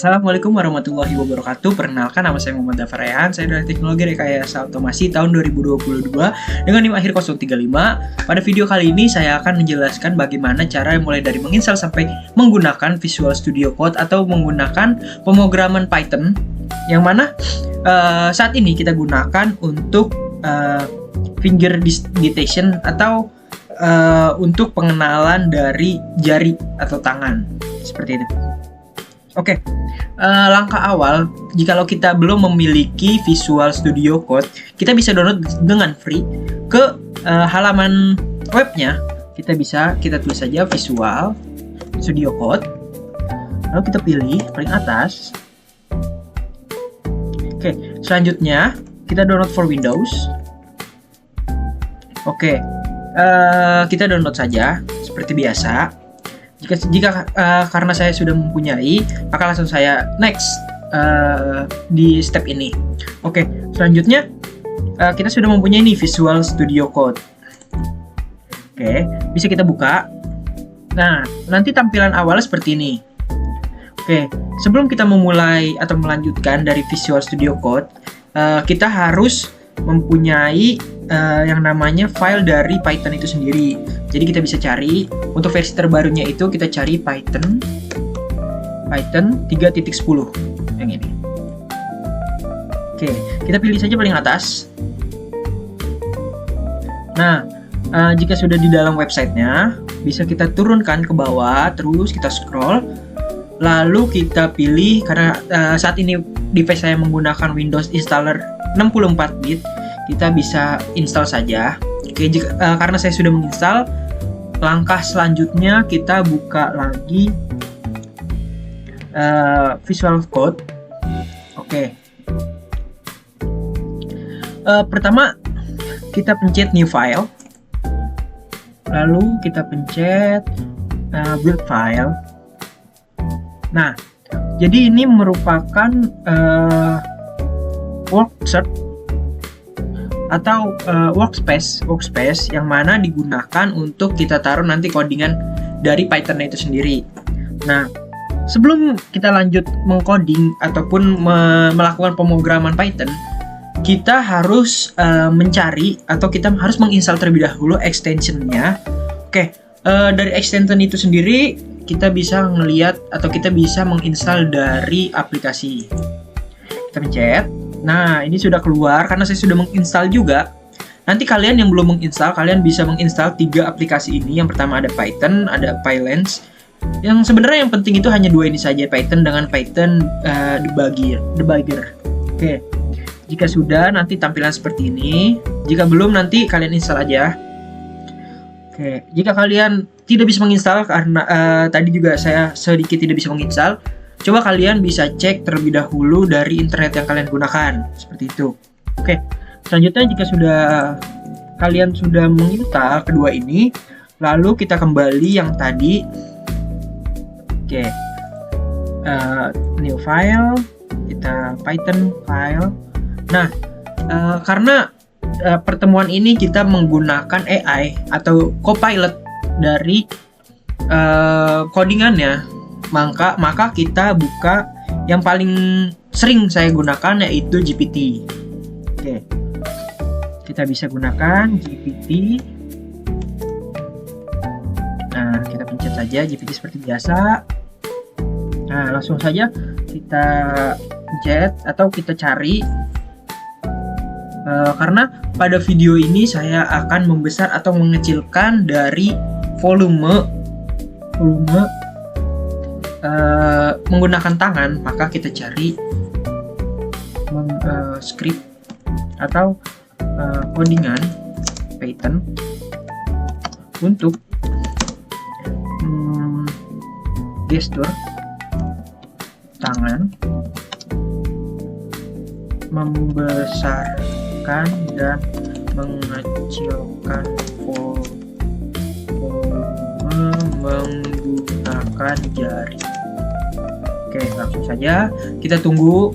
Assalamualaikum warahmatullahi wabarakatuh. Perkenalkan, nama saya Muhammad Dhafar Rehan. Saya dari Teknologi Rekayasa Otomasi tahun 2022 dengan NIM akhir 035. Pada video kali ini saya akan menjelaskan bagaimana cara mulai dari menginstal sampai menggunakan Visual Studio Code atau menggunakan pemrograman Python yang mana saat ini kita gunakan untuk finger detection atau untuk pengenalan dari jari atau tangan seperti itu. Oke, langkah awal, jikalau kita belum memiliki Visual Studio Code, kita bisa download dengan free ke halaman webnya. Kita tulis saja Visual Studio Code, lalu kita pilih paling atas. Oke, selanjutnya kita download for Windows. Oke, kita download saja seperti biasa. Jika karena saya sudah mempunyai, maka langsung saya next di step ini. Oke, selanjutnya kita sudah mempunyai nih Visual Studio Code. Oke, bisa kita buka. Nah, nanti tampilan awal seperti ini. Oke, sebelum kita memulai atau melanjutkan dari Visual Studio Code, kita harus mempunyai yang namanya file dari Python itu sendiri. Jadi kita bisa cari untuk versi terbarunya itu kita cari Python 3.10 yang ini. Oke, kita pilih saja paling atas. Nah, jika sudah di dalam websitenya, bisa kita turunkan ke bawah, terus kita scroll, lalu kita pilih karena saat ini device saya menggunakan Windows Installer 64 bit, kita bisa install saja. Oke, karena saya sudah menginstal, langkah selanjutnya kita buka lagi Visual Code. Oke, pertama kita pencet New File, lalu kita pencet Build File. Nah, jadi ini merupakan workspace atau workspace yang mana digunakan untuk kita taruh nanti codingan dari Python itu sendiri. Nah, sebelum kita lanjut mengcoding ataupun melakukan pemrograman Python, kita harus mencari atau kita harus menginstal terlebih dahulu extensionnya. Oke, dari extension itu sendiri kita bisa melihat atau kita bisa menginstal dari aplikasi. Kita pencet. Nah, ini sudah keluar karena saya sudah menginstal juga. Nanti kalian yang belum menginstal, kalian bisa menginstal 3 aplikasi ini. Yang pertama ada Python, ada PyLens. Yang sebenarnya yang penting itu hanya 2 ini saja, Python dengan Python debugger. Oke. Jika sudah, nanti tampilan seperti ini. Jika belum, nanti kalian install aja. Oke. Jika kalian tidak bisa menginstal karena tadi juga saya sedikit tidak bisa menginstal, coba kalian bisa cek terlebih dahulu dari internet yang kalian gunakan, seperti itu. Oke, selanjutnya jika kalian sudah menginstal kedua ini, lalu kita kembali yang tadi. Oke, new file, kita Python file. Nah, karena pertemuan ini kita menggunakan AI atau Copilot dari codingannya. Maka kita buka yang paling sering saya gunakan, yaitu GPT. Oke, kita bisa gunakan GPT. Nah, kita pencet saja GPT seperti biasa. Nah, langsung saja kita pencet atau kita cari. Karena pada video ini saya akan membesar atau mengecilkan dari volume menggunakan tangan, maka kita cari script atau codingan Python untuk gestur tangan, membesarkan dan mengecilkan volume menggunakan jari. Oke, langsung saja kita tunggu.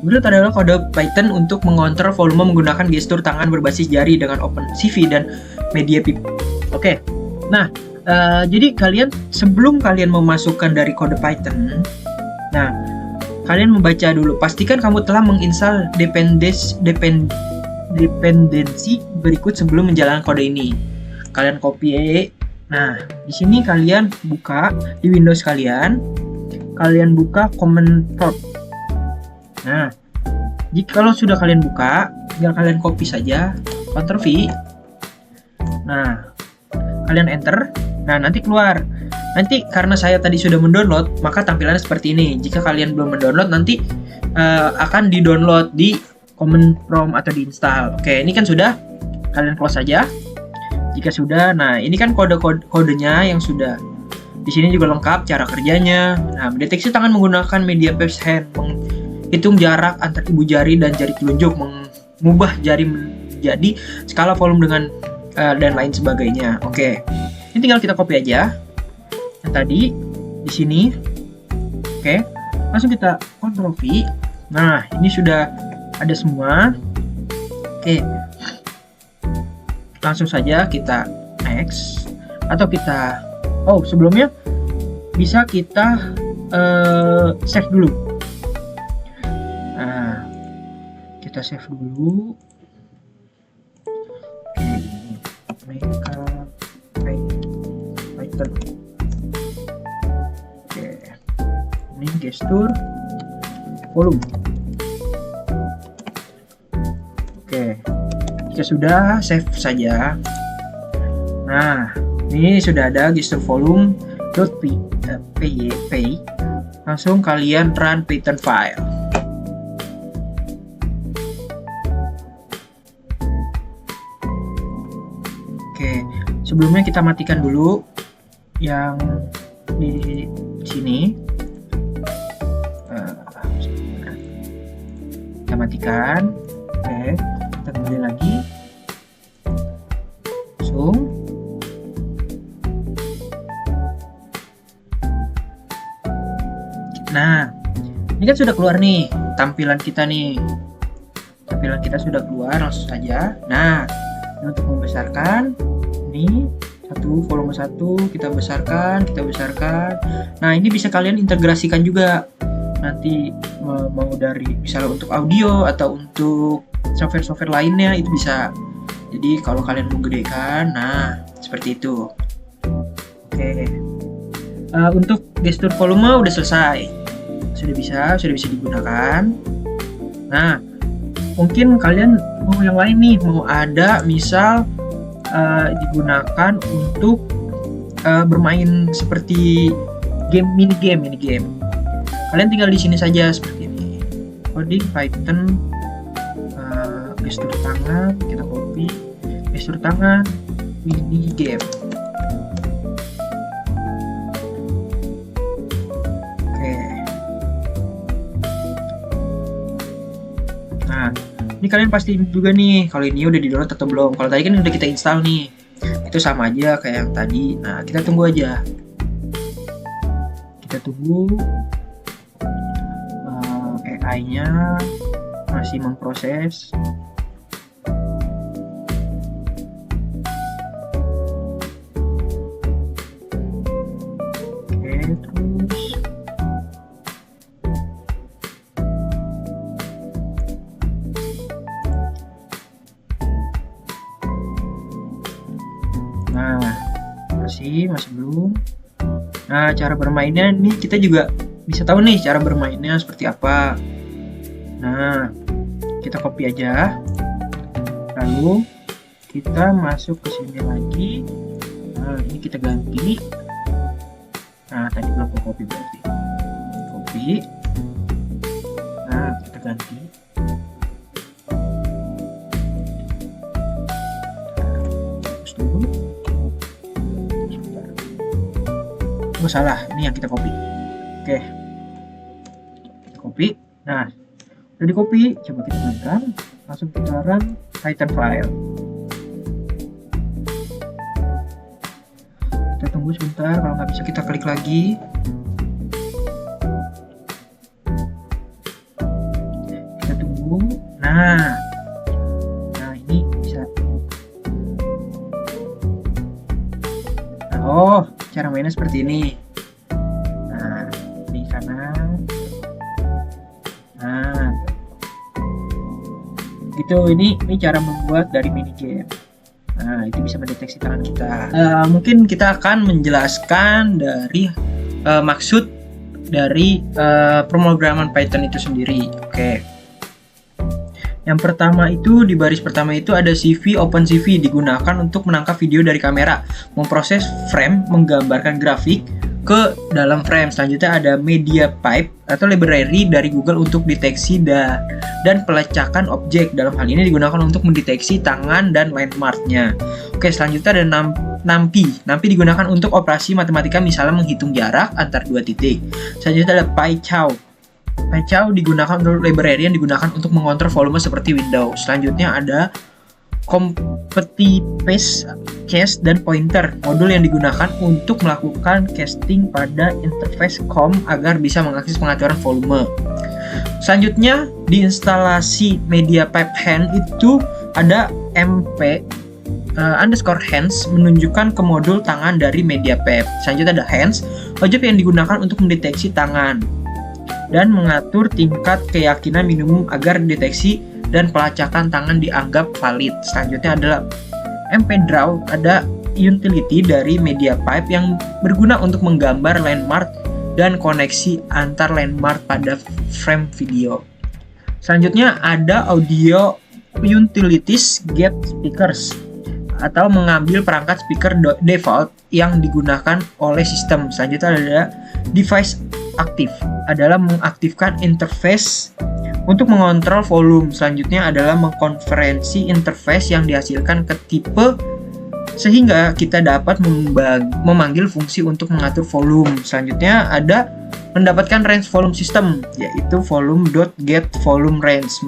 Berikut adalah kode Python untuk mengontrol volume menggunakan gestur tangan berbasis jari dengan OpenCV dan MediaPip. Oke, nah Jadi sebelum kalian memasukkan dari kode Python, nah kalian membaca dulu. Pastikan kamu telah menginstal dependensi berikut sebelum menjalankan kode ini. Kalian copy. Nah, di sini kalian buka di Windows kalian buka command prompt. Nah, kalau sudah kalian buka, tinggal kalian copy saja, Ctrl V. Nah, kalian enter. Nah, nanti keluar. Nanti karena saya tadi sudah mendownload, maka tampilannya seperti ini. Jika kalian belum mendownload, nanti akan di-download di command prompt atau diinstal. Oke, ini kan sudah. Kalian close saja. Jika sudah, nah ini kan kodenya yang sudah. Di sini juga lengkap cara kerjanya. Nah, mendeteksi tangan menggunakan media Phelps hand, menghitung jarak antar ibu jari dan jari telunjuk, mengubah jari menjadi skala volume dengan dan lain sebagainya. Oke. Ini tinggal kita copy aja. Yang tadi di sini. Oke. Langsung kita Ctrl V. Nah, ini sudah ada semua. Oke. Langsung saja kita next atau kita sebelumnya bisa kita save dulu. Nah, kita save dulu. Python. Oke, ini gestur volume. Oke, jika sudah save saja. Nah, ini sudah ada gestur volume.py. Langsung kalian run Python file. Oke, sebelumnya kita matikan dulu yang di sini. Kita matikan. Oke, kita kembali lagi. Langsung. Nah, ini kan sudah keluar nih tampilan kita nih. Tampilan kita sudah keluar, langsung saja. Nah, ini untuk membesarkan ini volume 1 kita besarkan. Nah, ini bisa kalian integrasikan juga nanti mau dari misalnya untuk audio atau untuk software lainnya itu bisa. Jadi kalau kalian mau gedekan, nah seperti itu. Oke. Untuk gestur volume udah selesai. Sudah bisa digunakan. Nah, mungkin kalian mau yang lain nih, mau ada misal digunakan untuk bermain seperti mini game. Kalian tinggal di sini saja seperti ini. Coding Python, gestur tangan, kita copy, gestur tangan, mini game. Nah, ini kalian pasti juga nih kalau ini udah di-download atau belum. Kalau tadi kan udah kita install nih. Itu sama aja kayak yang tadi. Nah, kita tunggu aja. Kita tunggu AI-nya masih memproses. Oke, terus masih belum. Nah, cara bermainnya nih kita juga bisa tahu nih cara bermainnya seperti apa. Nah, kita copy aja. Lalu kita masuk ke sini lagi. Nah, ini kita ganti. Nah, tadi belum copy berarti. Copy. Nah, kita ganti. Salah, ini yang kita copy. Oke, kita copy. Nah, udah di copy, coba kita tekan, langsung kita run Python file. Kita tunggu sebentar, kalau nggak bisa kita klik lagi. Kita tunggu. Nah ini bisa. Oh, tampilannya seperti ini. Nah, di kanan. Nah, gitu. Ini cara membuat dari mini game. Nah, itu bisa mendeteksi tangan kita. Mungkin kita akan menjelaskan dari maksud dari pemrograman Python itu sendiri. Oke. Yang pertama itu, di baris pertama itu ada CV, OpenCV, digunakan untuk menangkap video dari kamera, memproses frame, menggambarkan grafik ke dalam frame. Selanjutnya ada MediaPipe atau library dari Google untuk deteksi dan pelacakan objek. Dalam hal ini digunakan untuk mendeteksi tangan dan landmarknya. Oke, selanjutnya ada NumPy. NumPy digunakan untuk operasi matematika, misalnya menghitung jarak antar dua titik. Selanjutnya ada PyCharm. PyCharm digunakan untuk library yang digunakan untuk mengontrol volume seperti Windows. Selanjutnya ada ComptPaste, Cast, dan Pointer, modul yang digunakan untuk melakukan casting pada interface COM agar bisa mengakses pengaturan volume. Selanjutnya di instalasi MediaPipe hand itu ada MP underscore hands menunjukkan ke modul tangan dari MediaPipe. Selanjutnya ada hands, objek yang digunakan untuk mendeteksi tangan dan mengatur tingkat keyakinan minimum agar deteksi dan pelacakan tangan dianggap valid. Selanjutnya adalah MPDraw, ada utility dari MediaPipe yang berguna untuk menggambar landmark dan koneksi antar landmark pada frame video. Selanjutnya ada audio utilities get speakers atau mengambil perangkat speaker default yang digunakan oleh sistem. Selanjutnya ada device aktif, adalah mengaktifkan interface untuk mengontrol volume. Selanjutnya adalah mengkonferensi interface yang dihasilkan ke tipe sehingga kita dapat memanggil fungsi untuk mengatur volume. Selanjutnya ada mendapatkan range volume system, yaitu volume.getVolumeRange,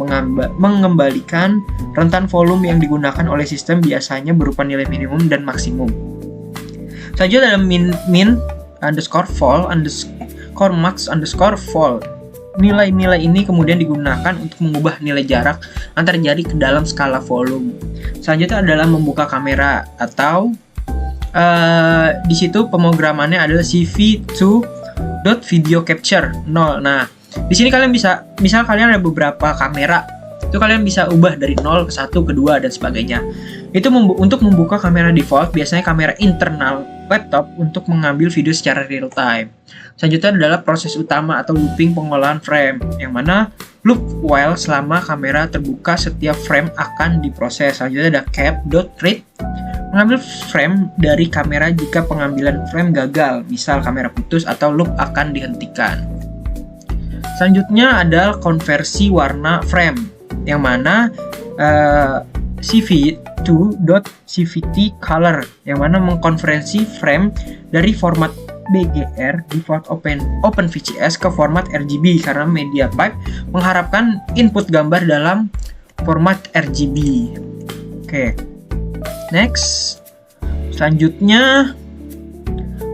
mengembalikan rentan volume yang digunakan oleh sistem, biasanya berupa nilai minimum dan maksimum. Selanjutnya ada min_vol_max_vol. Nilai-nilai ini kemudian digunakan untuk mengubah nilai jarak antar jari ke dalam skala volume. Selanjutnya adalah membuka kamera atau di situ pemrogramannya adalah CV2.VideoCapture 0. Nah, di sini kalian bisa, misal kalian ada beberapa kamera, itu kalian bisa ubah dari 0 ke 1 ke 2 dan sebagainya. Itu untuk membuka kamera default, biasanya kamera internal laptop untuk mengambil video secara real time. Selanjutnya adalah proses utama atau looping pengolahan frame, yang mana loop while selama kamera terbuka setiap frame akan diproses. Selanjutnya ada cap.read, mengambil frame dari kamera jika pengambilan frame gagal, misal kamera putus atau loop akan dihentikan. Selanjutnya ada konversi warna frame, yang mana CV2.CVT_color, yang mana mengkonversi frame dari format BGR default OpenVCS ke format RGB karena MediaPipe mengharapkan input gambar dalam format RGB. Oke. Next. Selanjutnya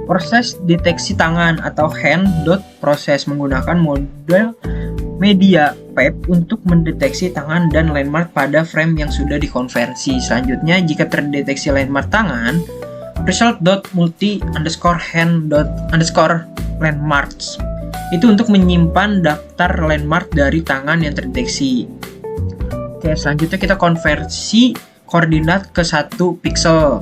proses deteksi tangan atau hand.process menggunakan model MediaPipe untuk mendeteksi tangan dan landmark pada frame yang sudah dikonversi. Selanjutnya, jika terdeteksi landmark tangan, result.multi_hand_landmarks itu untuk menyimpan daftar landmark dari tangan yang terdeteksi. Oke, selanjutnya kita konversi koordinat ke 1 pixel,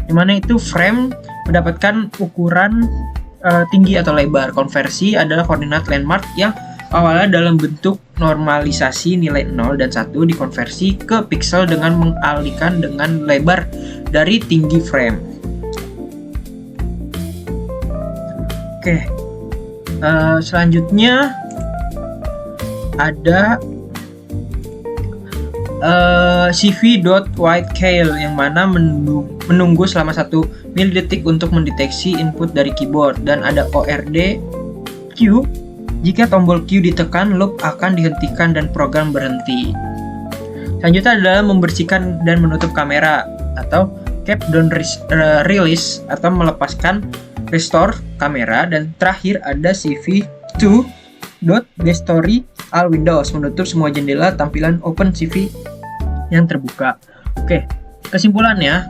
dimana itu frame mendapatkan ukuran tinggi atau lebar. Konversi adalah koordinat landmark yang awalnya dalam bentuk normalisasi nilai 0 dan 1 dikonversi ke pixel dengan mengalihkan dengan lebar dari tinggi frame. Oke, selanjutnya ada CV.WhiteCale yang mana menunggu selama 1 milidetik untuk mendeteksi input dari keyboard, dan ada ORD_Q. Jika tombol Q ditekan, loop akan dihentikan dan program berhenti. Selanjutnya adalah membersihkan dan menutup kamera atau cap down release atau melepaskan restore kamera, dan terakhir ada CV2.Destory all windows, menutup semua jendela tampilan OpenCV yang terbuka. Oke, kesimpulannya,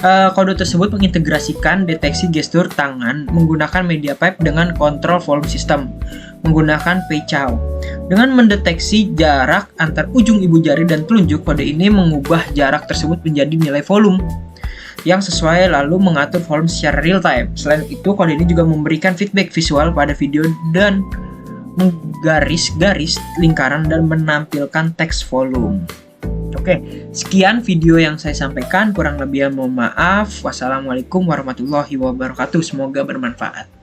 Kode tersebut mengintegrasikan deteksi gestur tangan menggunakan MediaPipe dengan kontrol volume system menggunakan PayCow. Dengan mendeteksi jarak antar ujung ibu jari dan telunjuk, kode ini mengubah jarak tersebut menjadi nilai volume yang sesuai lalu mengatur volume secara real time. Selain itu, kode ini juga memberikan feedback visual pada video dan menggaris-garis lingkaran dan menampilkan teks volume. Oke, sekian video yang saya sampaikan. Kurang lebihnya mohon maaf. Wassalamualaikum warahmatullahi wabarakatuh. Semoga bermanfaat.